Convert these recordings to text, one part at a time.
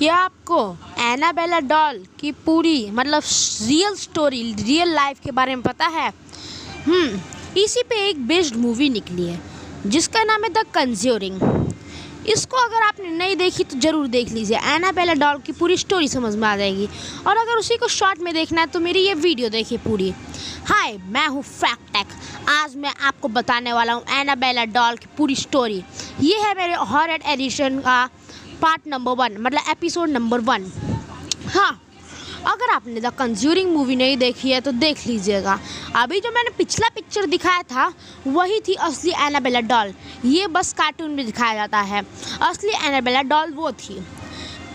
क्या आपको Annabelle doll की पूरी रियल स्टोरी, रियल लाइफ के बारे में पता है? इसी पे एक बेस्ड मूवी निकली है जिसका नाम है द कंज्यूरिंग। इसको अगर आपने नहीं देखी तो ज़रूर देख लीजिए। एनाबेला डॉल की पूरी स्टोरी समझ में आ जाएगी। और अगर उसी को शॉर्ट में देखना है तो मेरी ये वीडियो देखिए पूरी। हाय, मैं हूँ फैक्ट टेक। आज मैं आपको बताने वाला हूँ एनाबेला डॉल की पूरी स्टोरी। ये है मेरे हॉरर एडिशन का पार्ट नंबर 1, एपिसोड नंबर 1। हाँ, अगर आपने द कंज्यूरिंग मूवी नहीं देखी है तो देख लीजिएगा। अभी जो मैंने पिछला पिक्चर दिखाया था वही थी असली एनाबेला डॉल। ये बस कार्टून में दिखाया जाता है, असली एनाबेला डॉल वो थी।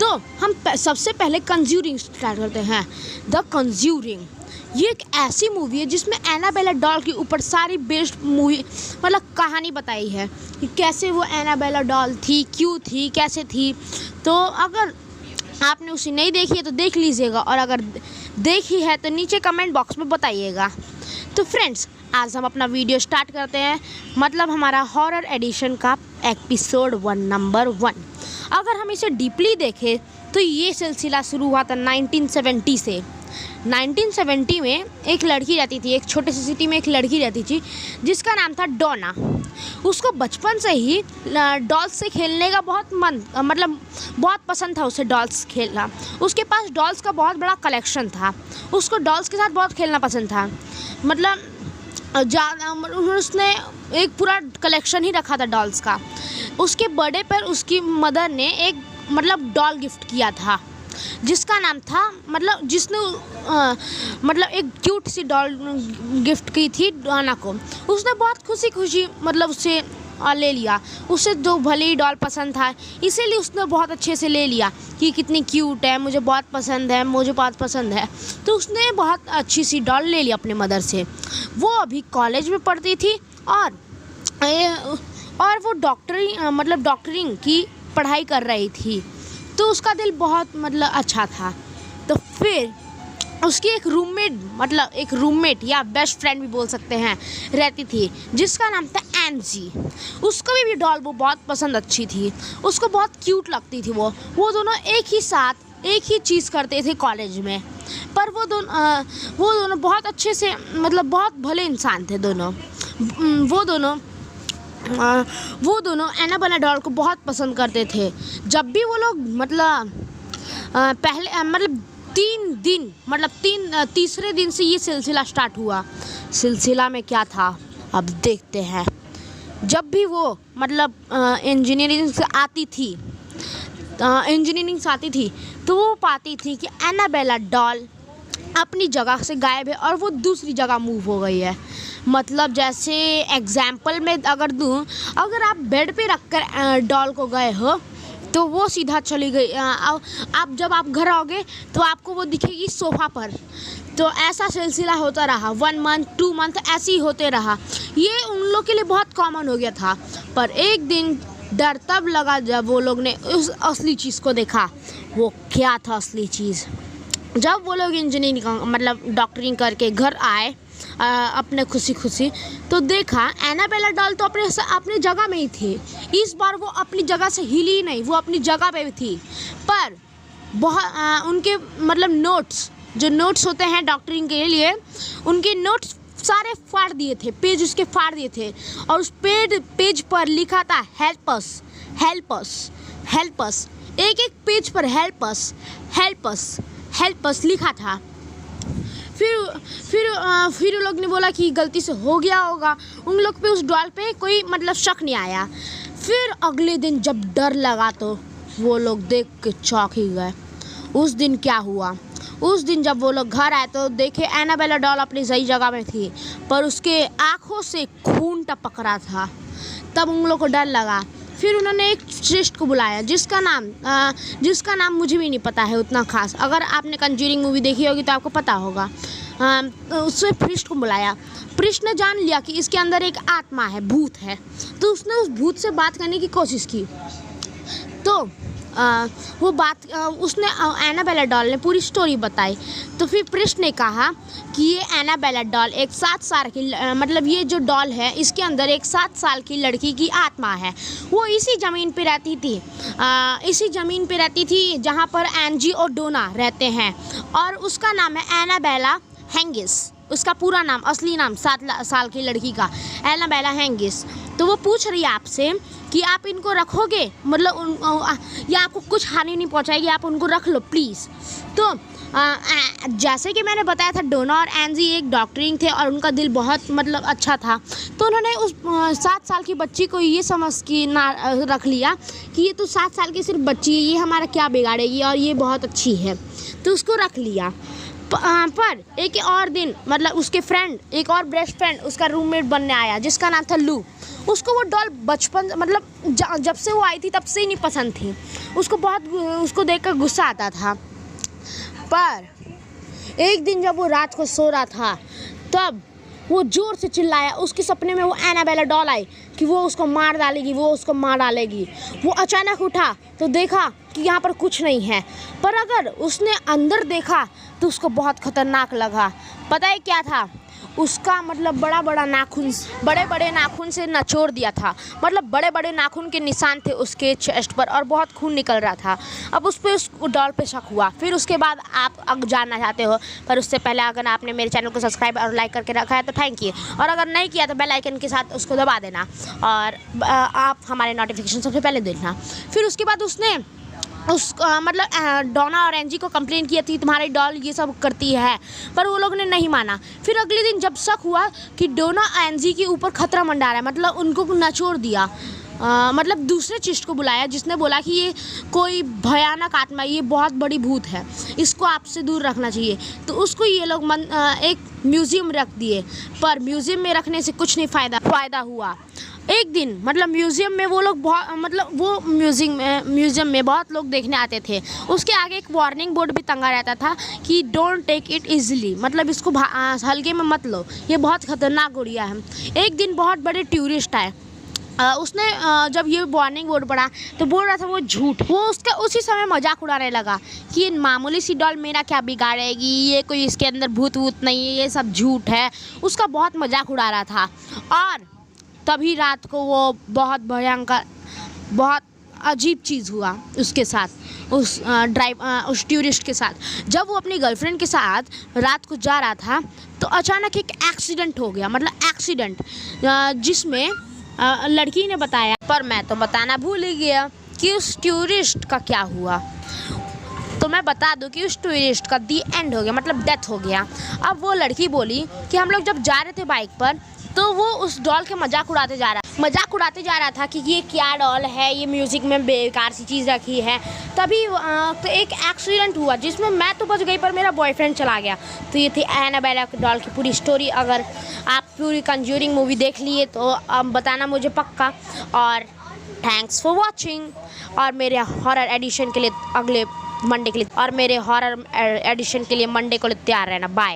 तो हम सबसे पहले कंज्यूरिंग स्टार्ट करते हैं। द कंज्यूरिंग ये एक ऐसी मूवी है जिसमें एनाबेला डॉल के ऊपर सारी बेस्ड मूवी कहानी बताई है कि कैसे वो एनाबेला डॉल थी, क्यों थी, कैसे थी। तो अगर आपने उसे नहीं देखी है तो देख लीजिएगा, और अगर देखी है तो नीचे कमेंट बॉक्स में बताइएगा। तो फ्रेंड्स, आज हम अपना वीडियो स्टार्ट करते हैं, हमारा हॉरर एडिशन का एपिसोड 1 नंबर 1। अगर हम इसे डीपली देखें तो ये सिलसिला शुरू हुआ था 1970 से। 1970 में एक लड़की रहती थी, एक छोटे से सिटी में एक लड़की रहती थी जिसका नाम था डोना। उसको बचपन से ही डॉल्स से खेलने का बहुत पसंद था उसे डॉल्स खेलना। उसके पास डॉल्स का बहुत बड़ा कलेक्शन था। उसको डॉल्स के साथ बहुत खेलना पसंद था। उसने एक पूरा कलेक्शन ही रखा था डॉल्स का। उसके बर्थडे पर उसकी मदर ने एक डॉल गिफ्ट किया था जिसका नाम था जिसने एक क्यूट सी डॉल गिफ्ट की थी डोना को। उसने बहुत खुशी उसे ले लिया। उसे जो भले ही डॉल पसंद था इसीलिए उसने बहुत अच्छे से ले लिया कि कितनी क्यूट है, मुझे बहुत पसंद है। तो उसने बहुत अच्छी सी डॉल ले ली अपने मदर से। वो अभी कॉलेज में पढ़ती थी और वो डॉक्टरिंग की पढ़ाई कर रही थी। तो उसका दिल बहुत अच्छा था। तो फिर उसकी एक रूममेट या बेस्ट फ्रेंड भी बोल सकते हैं रहती थी जिसका नाम था एनजी। उसको भी डॉल वो बहुत पसंद अच्छी थी। उसको बहुत क्यूट लगती थी। वो दोनों एक ही साथ एक ही चीज़ करते थे कॉलेज में। पर वो दोनों बहुत अच्छे से बहुत भले इंसान थे दोनों। वो दोनों एनाबेला डॉल को बहुत पसंद करते थे। जब भी वो लोग तीसरे दिन से ये सिलसिला स्टार्ट हुआ। सिलसिला में क्या था अब देखते हैं। जब भी वो इंजीनियरिंग से आती थी तो वो पाती थी कि एनाबेला डॉल अपनी जगह से गायब है और वो दूसरी जगह मूव हो गई है। जैसे एग्जाम्पल में अगर दूँ, अगर आप बेड पे रखकर डॉल को गए हो तो वो सीधा चली गई। जब आप घर आओगे तो आपको वो दिखेगी सोफ़ा पर। तो ऐसा सिलसिला होता रहा 1 मंथ 2 मंथ ऐसे ही होते रहा। ये उन लोग के लिए बहुत कॉमन हो गया था। पर एक दिन डर तब लगा जब वो लोग ने उस असली चीज़ को देखा। वो क्या था असली चीज़? जब वो लोग इंजीनियरिंग डॉक्टरिंग करके घर आए अपने खुशी तो देखा एनाबेला डॉल तो अपने जगह में ही थी। इस बार वो अपनी जगह से हिली नहीं, वो अपनी जगह पे भी थी। पर उनके जो नोट्स होते हैं डॉक्टरिंग के लिए, उनके नोट्स सारे फाड़ दिए थे, पेज उसके फाड़ दिए थे। और उस पेज पर लिखा था हेल्प अस। एक पेज पर हेल्प अस लिखा था। फिर उन लोग ने बोला कि गलती से हो गया होगा। उन लोग पे उस डॉल पे कोई शक नहीं आया। फिर अगले दिन जब डर लगा तो वो लोग देख के चौंक ही गए। उस दिन क्या हुआ? उस दिन जब वो लोग घर आए तो देखे एनाबेला डॉल अपनी सही जगह में थी, पर उसके आँखों से खून टपक रहा था। तब उन लोग को डर लगा। फिर उन्होंने एक प्रीस्ट को बुलाया जिसका नाम मुझे भी नहीं पता है उतना खास। अगर आपने कंज्यूरिंग मूवी देखी होगी तो आपको पता होगा। उसने प्रीस्ट को बुलाया। प्रीस्ट ने जान लिया कि इसके अंदर एक आत्मा है, भूत है। तो उसने उस भूत से बात करने की कोशिश की। तो वो बात उसने एनाबेला डॉल ने पूरी स्टोरी बताई। तो फिर प्रिस्ट ने कहा कि ये एनाबेला डॉल एक 7 साल की मतलब ये जो डॉल है इसके अंदर एक 7 साल की लड़की की आत्मा है। वो इसी ज़मीन पे रहती थी, इसी ज़मीन पे रहती थी जहाँ पर एंजी और डोना रहते हैं, और उसका नाम है एनाबेला हेंगिस। उसका पूरा नाम, असली नाम 7 साल की लड़की का एनाबेला हेंगिस। तो वो पूछ रही है आपसे कि आप इनको रखोगे, मतलब या आपको कुछ हानि नहीं पहुंचाएगी, आप उनको रख लो प्लीज़। तो जैसे कि मैंने बताया था, डोना और एंजी एक डॉक्टरिंग थे और उनका दिल बहुत मतलब अच्छा था। तो उन्होंने उस 7 साल की बच्ची को ये समझ के ना रख लिया कि ये तो 7 साल की सिर्फ बच्ची है, ये हमारा क्या बिगाड़ेगी और ये बहुत अच्छी है, तो उसको रख लिया। पर एक और दिन मतलब उसके फ्रेंड, एक और बेस्ट फ्रेंड उसका रूममेट बनने आया जिसका नाम था लू। उसको वो डॉल बचपन मतलब जब से वो आई थी तब से ही नहीं पसंद थी। उसको बहुत उसको देखकर गुस्सा आता था। पर एक दिन जब वो रात को सो रहा था तब वो ज़ोर से चिल्लाया। उसके सपने में वो एनाबेला डॉल आई कि वो उसको मार डालेगी, वो उसको मार डालेगी। वो अचानक उठा तो देखा कि यहाँ पर कुछ नहीं है, पर अगर उसने अंदर देखा तो उसको बहुत खतरनाक लगा। पता है क्या था? उसका मतलब बड़े बड़े नाखून से नचोड़ दिया था। मतलब बड़े बड़े नाखून के निशान थे उसके चेस्ट पर और बहुत खून निकल रहा था। अब उस डॉल पे शक हुआ। फिर उसके बाद आप अगर जानना चाहते हो, पर उससे पहले अगर आपने मेरे चैनल को सब्सक्राइब और लाइक करके रखा है तो थैंक यू, और अगर नहीं किया तो बेल आइकन के साथ उसको दबा देना और आप हमारे नोटिफिकेशन सबसे पहले देखना। फिर उसके बाद उसने मतलब डोना और एंजी को कंप्लेन किया थी तुम्हारी डॉल ये सब करती है, पर वो लोग ने नहीं माना। फिर अगले दिन जब शक हुआ कि डोना एंजी के ऊपर खतरा मंडा रहा है, मतलब उनको नचोड़ दिया, मतलब दूसरे चिस्ट को बुलाया जिसने बोला कि ये कोई भयानक आत्मा, ये बहुत बड़ी भूत है, इसको आपसे दूर रखना चाहिए। तो उसको ये लोग एक म्यूज़ियम रख दिए, पर म्यूज़ियम में रखने से कुछ नहीं फ़ायदा हुआ। एक दिन मतलब म्यूज़ियम में वो लोग वो म्यूज़ियम में बहुत लोग देखने आते थे। उसके आगे एक वार्निंग बोर्ड भी टंगा रहता था कि डोंट टेक इट इजीली, मतलब इसको हल्के में मत लो, ये बहुत ख़तरनाक गुड़िया है। एक दिन बहुत बड़े टूरिस्ट आए। उसने जब ये वार्निंग बोर्ड पढ़ा तो बोल रहा था वो झूठ। वो उसका उसी समय मजाक उड़ाने लगा कि ये मामूली सी डॉल मेरा क्या बिगाड़ेगी, ये कोई इसके अंदर भूत वूत नहीं है, ये सब झूठ है। उसका बहुत मजाक उड़ा रहा था। और तभी रात को वो बहुत भयंकर, बहुत अजीब चीज़ हुआ उसके साथ, उस टूरिस्ट के साथ। जब वो अपनी गर्लफ्रेंड के साथ रात को जा रहा था तो अचानक एक एक्सीडेंट हो गया, मतलब एक्सीडेंट जिसमें लड़की ने बताया, पर मैं तो बताना भूल ही गया कि उस टूरिस्ट का क्या हुआ। तो मैं बता दूं कि उस टूरिस्ट का दी एंड हो गया, मतलब डेथ हो गया। अब वो लड़की बोली कि हम लोग जब जा रहे थे बाइक पर तो वो उस डॉल के मजाक उड़ाते जा रहा था कि ये क्या डॉल है, ये म्यूज़िक में बेकार सी चीज़ रखी है। तभी तो एक एक्सीडेंट हुआ जिसमें मैं तो बच गई पर मेरा बॉयफ्रेंड चला गया। तो ये थी एनाबेला डॉल की पूरी स्टोरी। अगर आप पूरी कंज्यूरिंग मूवी देख लिए तो बताना मुझे पक्का। और थैंक्स फॉर वॉचिंग। और मेरे हॉरर एडिशन के लिए मंडे को तैयार रहना। बाय।